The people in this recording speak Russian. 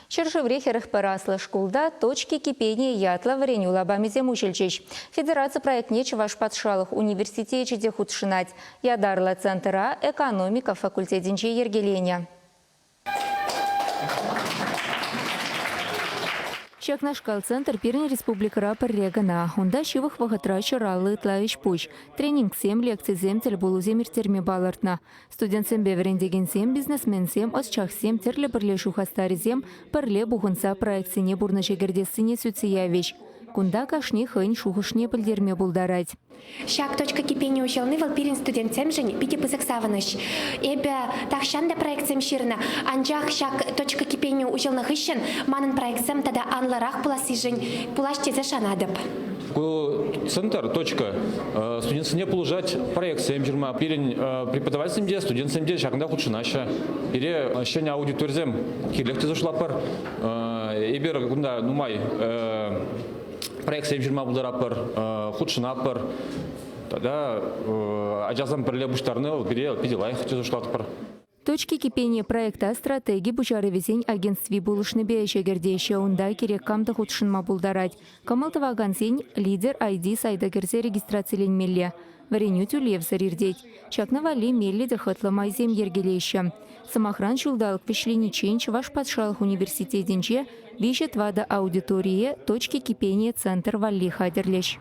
Чершеврехерых пораслы шкулда точки кипения ятла вареню лабамизем учельчич. Федерация проект нечеваш подшалых университете худшинать. Ядарла центра экономика факультетинче ергеления. Чакнашкал центр Пермь республика рапор регана. Онда шивых вахатра чаралы тлавич пуч. Тренинг 7 лекций зем тельбулузем иртерме балартна. Студент сем беверендеген сем бизнесмен сем осчах сем терле перле шухастари зем перле бухунца проекцине бурнашегердесыне сүтсиявич. Кунда кашни хынь шухушне пыльдерме булдарать. Шак точка кипения учелны валпирин студент семжень пяти пызыксаваныш. Эбе тахшанда проектсем ширна. Анжах шак точка кипения учелны хыщен манын проектсем тада анларах пуласижень пулаште зашанадып. Центр точка студент не получать проекциям жирма перень преподавателям де студент сем де шагында худшинаша. Пере щеня аудиторзем килекте зашлапар. Эбер кунда нумай проекциям жирма булдарапар худшинапар. Тогда ажазам перле буштарны пере пиделайх зашлапар. Точки кипения проекта стратегии бучаревизень агентстве булышны бейшегердейші онда керек камды худшынма булдарать. Камалтывагансень лидер ID сайда керсе регистрацияленмелле. Вареню тюлев сарирдеть. Чакна вали мелли дыхытлы майзем ергелейші. Самохран шулдалық вишлениченч ваш подшалых университетинче вишет вада аудитория точки кипения центр валли хадерлеш.